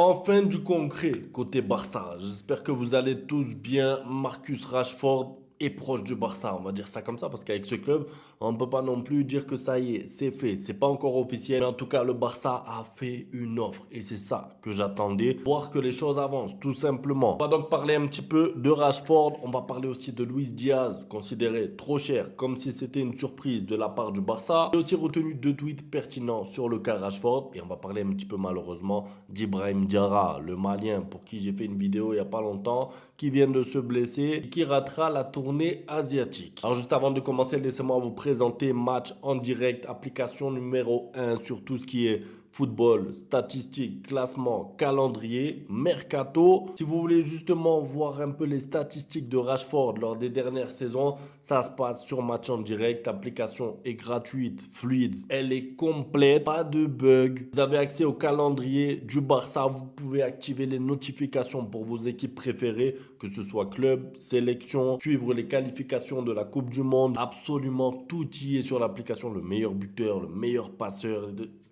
Enfin du concret côté Barça. J'espère que vous allez tous bien. Marcus Rashford est proche du Barça, on va dire ça comme ça, parce qu'avec ce club, on ne peut pas non plus dire que ça y est, c'est fait. C'est pas encore officiel, mais en tout cas, le Barça a fait une offre et c'est ça que j'attendais, voir que les choses avancent, tout simplement. On va donc parler un petit peu de Rashford. On va parler aussi de Luis Diaz, considéré trop cher, comme si c'était une surprise de la part du Barça. J'ai aussi retenu deux tweets pertinents sur le cas Rashford et on va parler un petit peu malheureusement d'Ibrahim Diarra, le Malien pour qui j'ai fait une vidéo il n'y a pas longtemps, qui vient de se blesser et qui ratera la tournée asiatique. Alors juste avant de commencer, laissez-moi vous présenter Match en direct, application numéro 1 sur tout ce qui est football, statistiques, classement, calendrier, mercato. Si vous voulez justement voir un peu les statistiques de Rashford lors des dernières saisons, ça se passe sur Match en direct. L'application est gratuite, fluide, elle est complète, pas de bugs. Vous avez accès au calendrier du Barça. Vous pouvez activer les notifications pour vos équipes préférées, que ce soit club, sélection, suivre les qualifications de la Coupe du Monde. Absolument tout y est sur l'application. Le meilleur buteur, le meilleur passeur,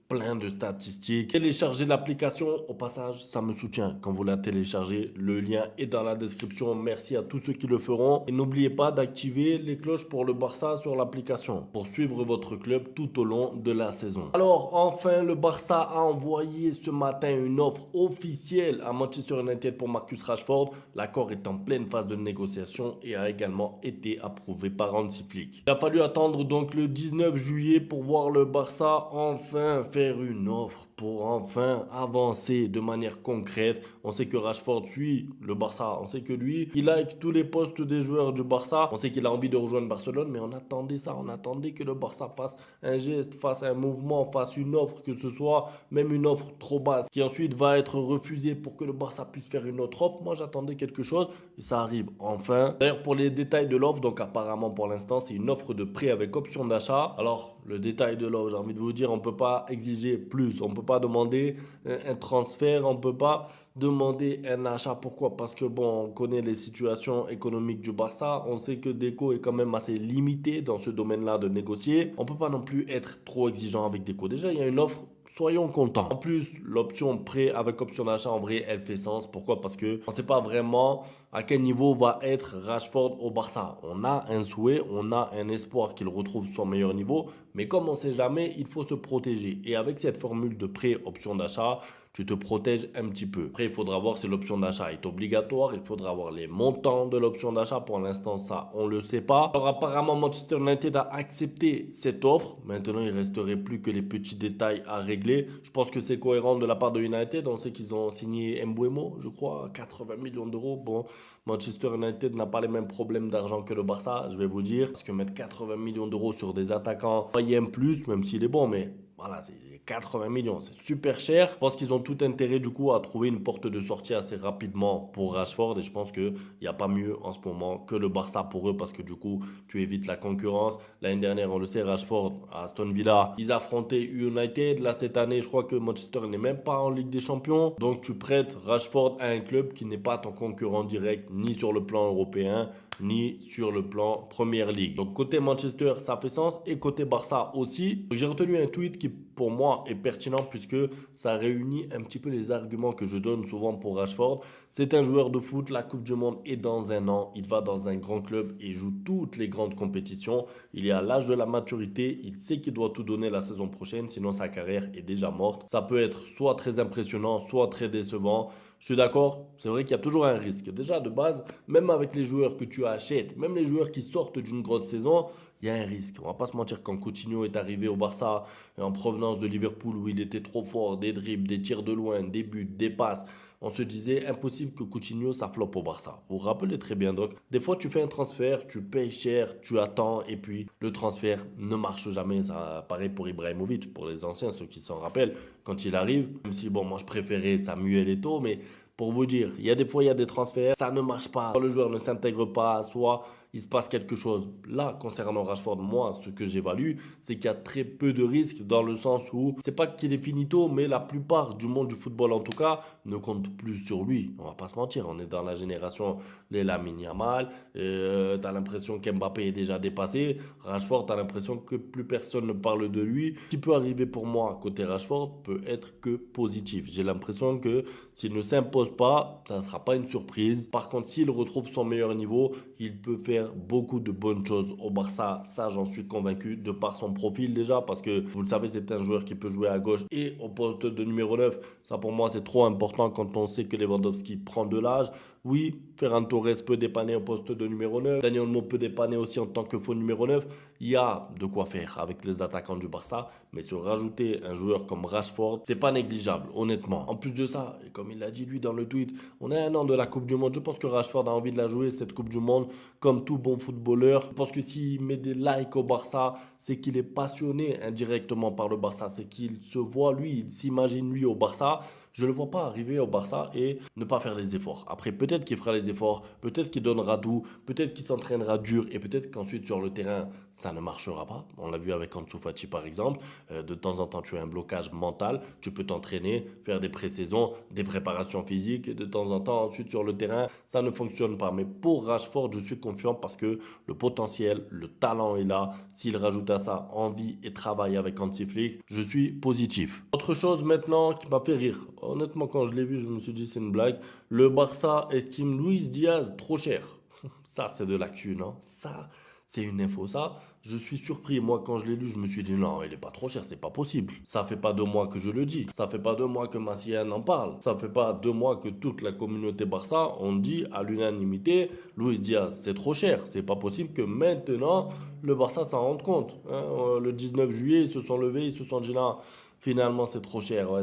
plein de statistiques. Téléchargez l'application. Au passage, ça me soutient quand vous la téléchargez. Le lien est dans la description. Merci à tous ceux qui le feront. Et n'oubliez pas d'activer les cloches pour le Barça sur l'application pour suivre votre club tout au long de la saison. Alors, enfin, le Barça a envoyé ce matin une offre officielle à Manchester United pour Marcus Rashford. L'accord est en pleine phase de négociation et a également été approuvé par Hansi Flick. Il a fallu attendre donc le 19 juillet pour voir le Barça enfin faire une offre, pour enfin avancer de manière concrète. On sait que Rashford suit le Barça, on sait que lui, il like tous les postes des joueurs du Barça, on sait qu'il a envie de rejoindre Barcelone, mais on attendait ça, on attendait que le Barça fasse un geste, fasse un mouvement, fasse une offre, que ce soit même une offre trop basse, qui ensuite va être refusée pour que le Barça puisse faire une autre offre. Moi j'attendais quelque chose et ça arrive enfin. D'ailleurs pour les détails de l'offre, donc apparemment pour l'instant c'est une offre de prêt avec option d'achat. Alors le détail de l'offre, j'ai envie de vous dire, on peut pas exiger plus, on peut pas demander un transfert, on peut pas demander un achat. Pourquoi? Parce que bon, on connaît les situations économiques du Barça, on sait que Deco est quand même assez limité dans ce domaine-là de négocier. On peut pas non plus être trop exigeant avec Deco. Déjà, il y a une offre, soyons contents. En plus, l'option prêt avec option d'achat, en vrai, elle fait sens. Pourquoi? Parce que on ne sait pas vraiment à quel niveau va être Rashford au Barça. On a un souhait, on a un espoir qu'il retrouve son meilleur niveau, mais comme on ne sait jamais, il faut se protéger. Et avec cette formule de prêt option d'achat, tu te protèges un petit peu. Après, il faudra voir si l'option d'achat est obligatoire. Il faudra voir les montants de l'option d'achat. Pour l'instant, ça, on ne le sait pas. Alors, apparemment, Manchester United a accepté cette offre. Maintenant, il ne resterait plus que les petits détails à régler. Je pense que c'est cohérent de la part de United. On sait qu'ils ont signé Mbeumo, je crois, 80 millions d'euros. Bon, Manchester United n'a pas les mêmes problèmes d'argent que le Barça, je vais vous dire. Parce que mettre 80 millions d'euros sur des attaquants, moyen plus, même s'il est bon, mais voilà, c'est 80 millions, c'est super cher. Je pense qu'ils ont tout intérêt du coup à trouver une porte de sortie assez rapidement pour Rashford et je pense qu'il n'y a pas mieux en ce moment que le Barça pour eux parce que du coup tu évites la concurrence. L'année dernière, on le sait, Rashford à Aston Villa, ils affrontaient United. Là cette année, je crois que Manchester n'est même pas en Ligue des Champions. Donc tu prêtes Rashford à un club qui n'est pas ton concurrent direct ni sur le plan européen ni sur le plan Première Ligue. Donc côté Manchester, ça fait sens et côté Barça aussi. J'ai retenu un tweet qui pour moi est pertinent puisque ça réunit un petit peu les arguments que je donne souvent pour Rashford. C'est un joueur de foot, la Coupe du Monde est dans un an, il va dans un grand club et joue toutes les grandes compétitions. Il est à l'âge de la maturité, il sait qu'il doit tout donner la saison prochaine, sinon sa carrière est déjà morte. Ça peut être soit très impressionnant, soit très décevant. Je suis d'accord, c'est vrai qu'il y a toujours un risque. Déjà, de base, même avec les joueurs que tu achètes, même les joueurs qui sortent d'une grosse saison, il y a un risque. On va pas se mentir, quand Coutinho est arrivé au Barça en provenance de Liverpool où il était trop fort, des dribbles, des tirs de loin, des buts, des passes, on se disait impossible que Coutinho ça floppe au Barça. Vous vous rappelez très bien donc, des fois tu fais un transfert, tu payes cher, tu attends et puis le transfert ne marche jamais. Ça pareil pour Ibrahimovic, pour les anciens, ceux qui s'en rappellent, quand il arrive, même si bon moi je préférais Samuel Eto'o, mais pour vous dire, il y a des fois il y a des transferts, ça ne marche pas, soit le joueur ne s'intègre pas, soit il se passe quelque chose. Là, concernant Rashford, moi, ce que j'évalue, c'est qu'il y a très peu de risques dans le sens où c'est pas qu'il est finito, mais la plupart du monde du football, en tout cas, ne compte plus sur lui. On va pas se mentir, on est dans la génération les Lamine Yamal, t'as l'impression qu'Mbappé est déjà dépassé. Rashford, t'as l'impression que plus personne ne parle de lui. Ce qui peut arriver pour moi côté Rashford peut être que positif. J'ai l'impression que s'il ne s'impose pas, ça ne sera pas une surprise. Par contre, s'il retrouve son meilleur niveau, il peut faire beaucoup de bonnes choses au Barça. Ça, j'en suis convaincu de par son profil déjà, parce que vous le savez, c'est un joueur qui peut jouer à gauche et au poste de numéro 9. Ça, pour moi, c'est trop important quand on sait que Lewandowski prend de l'âge. Oui, Ferran Torres peut dépanner au poste de numéro 9. Dani Olmo peut dépanner aussi en tant que faux numéro 9. Il y a de quoi faire avec les attaquants du Barça, mais se rajouter un joueur comme Rashford, c'est pas négligeable, honnêtement. En plus de ça, et comme il l'a dit lui dans le tweet, on est à un an de la Coupe du Monde. Je pense que Rashford a envie de la jouer, cette Coupe du Monde, comme tout bon footballeur. Je pense que s'il met des likes au Barça, c'est qu'il est passionné indirectement par le Barça. C'est qu'il se voit lui, il s'imagine lui au Barça. Je ne le vois pas arriver au Barça et ne pas faire les efforts. Après, peut-être qu'il fera les efforts, peut-être qu'il donnera tout, peut-être qu'il s'entraînera dur et peut-être qu'ensuite sur le terrain, ça ne marchera pas. On l'a vu avec Ansu Fati par exemple. De temps en temps, tu as un blocage mental. Tu peux t'entraîner, faire des pré-saisons, des préparations physiques. Et de temps en temps, ensuite sur le terrain, ça ne fonctionne pas. Mais pour Rashford, je suis confiant parce que le potentiel, le talent est là. S'il rajoute à ça envie et travail avec Hansi Flick, je suis positif. Autre chose maintenant qui m'a fait rire. Honnêtement, quand je l'ai vu, je me suis dit c'est une blague. Le Barça estime Luis Diaz trop cher. Ça, c'est de l'actu, non? Ça, c'est une info. Ça, je suis surpris. Moi, quand je l'ai lu, je me suis dit non, il est pas trop cher, c'est pas possible. Ça fait pas 2 mois que je le dis. Ça fait pas 2 mois que Massian en parle. Ça fait pas 2 mois que toute la communauté Barça, on dit à l'unanimité, Luis Diaz, c'est trop cher. C'est pas possible que maintenant, le Barça s'en rende compte. Hein. Le 19 juillet, ils se sont levés, ils se sont dit non, finalement, c'est trop cher. Ouais,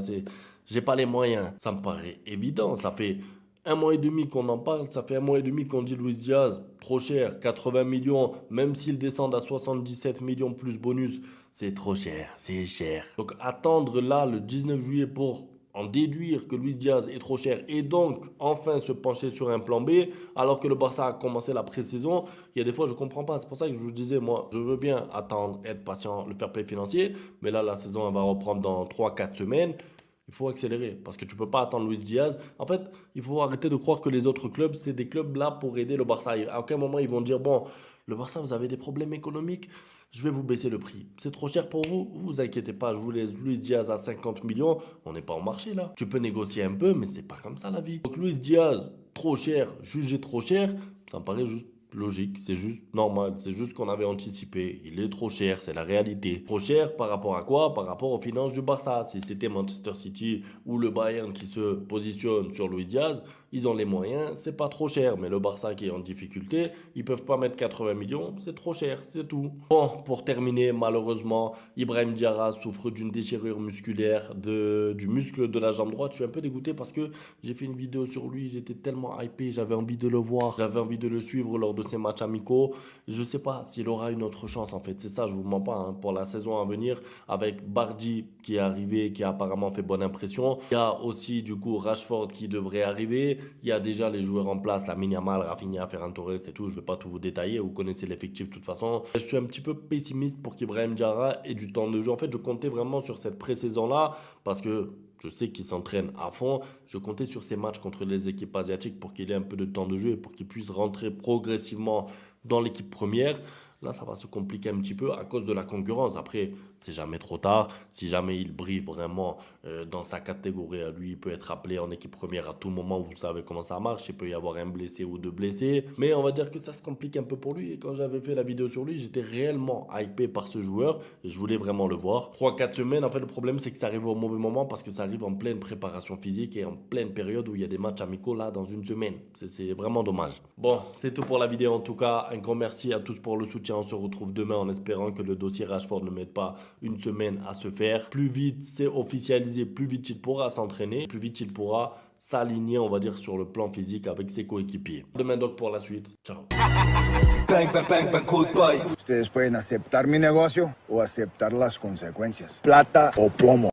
j'ai pas les moyens. Ça me paraît évident. Ça fait 1 mois et demi qu'on en parle. Ça fait 1 mois et demi qu'on dit Luis Diaz, trop cher, 80 millions. Même s'ils descendent à 77 millions plus bonus, c'est trop cher, c'est cher. Donc attendre là le 19 juillet pour en déduire que Luis Diaz est trop cher et donc enfin se pencher sur un plan B alors que le Barça a commencé la pré-saison, il y a des fois je comprends pas. C'est pour ça que je vous disais, moi je veux bien attendre, être patient, le fair play financier, mais là la saison elle va reprendre dans 3 4 semaines. Il faut accélérer parce que tu peux pas attendre Luis Diaz. En fait, il faut arrêter de croire que les autres clubs, c'est des clubs là pour aider le Barça. À aucun moment, ils vont dire, bon, le Barça, vous avez des problèmes économiques, je vais vous baisser le prix. C'est trop cher pour vous, vous inquiétez pas, je vous laisse Luis Diaz à 50 millions. On n'est pas au marché là. Tu peux négocier un peu, mais c'est pas comme ça la vie. Donc Luis Diaz, trop cher, jugé trop cher, ça me paraît juste logique, c'est juste normal, c'est juste qu'on avait anticipé. Il est trop cher, c'est la réalité. Trop cher par rapport à quoi? Par rapport aux finances du Barça. Si c'était Manchester City ou le Bayern qui se positionne sur Luis Diaz, ils ont les moyens, c'est pas trop cher. Mais le Barça qui est en difficulté, ils peuvent pas mettre 80 millions, c'est trop cher, c'est tout. Bon, pour terminer, malheureusement, Ibrahim Diarra souffre d'une déchirure musculaire du muscle de la jambe droite. Je suis un peu dégoûté parce que j'ai fait une vidéo sur lui, j'étais tellement hypé, j'avais envie de le voir, j'avais envie de le suivre lors de ses matchs amicaux. Je sais pas s'il aura une autre chance en fait, c'est ça, je vous mens pas, hein, pour la saison à venir avec Bardi qui est arrivé, qui a apparemment fait bonne impression. Il y a aussi du coup Rashford qui devrait arriver. Il y a déjà les joueurs en place, Lamine Yamal, Rafinha, Ferran Torres et tout. Je ne vais pas tout vous détailler, vous connaissez l'effectif de toute façon. Je suis un petit peu pessimiste pour qu'Ibrahim Diarra ait du temps de jeu. En fait, je comptais vraiment sur cette pré-saison-là parce que je sais qu'il s'entraîne à fond. Je comptais sur ces matchs contre les équipes asiatiques pour qu'il ait un peu de temps de jeu et pour qu'il puisse rentrer progressivement dans l'équipe première. Là, ça va se compliquer un petit peu à cause de la concurrence. Après, c'est jamais trop tard. Si jamais il brille vraiment dans sa catégorie à lui, il peut être appelé en équipe première à tout moment. Vous savez comment ça marche. Il peut y avoir un blessé ou deux blessés. Mais on va dire que ça se complique un peu pour lui. Et quand j'avais fait la vidéo sur lui, j'étais réellement hypé par ce joueur. Et je voulais vraiment le voir. 3-4 semaines, en fait, le problème, c'est que ça arrive au mauvais moment parce que ça arrive en pleine préparation physique et en pleine période où il y a des matchs amicaux là dans une semaine. C'est vraiment dommage. Bon, c'est tout pour la vidéo en tout cas. Un grand merci à tous pour le soutien. On se retrouve demain en espérant que le dossier Rashford ne mette pas une semaine à se faire. Plus vite c'est officialisé, plus vite il pourra s'entraîner, plus vite il pourra s'aligner, on va dire, sur le plan physique avec ses coéquipiers. Demain donc pour la suite. Ciao. Bang, bang, bang, bang, goodbye. Ustedes pueden aceptar mi negocio o aceptar las consecuencias. Plata o plomo.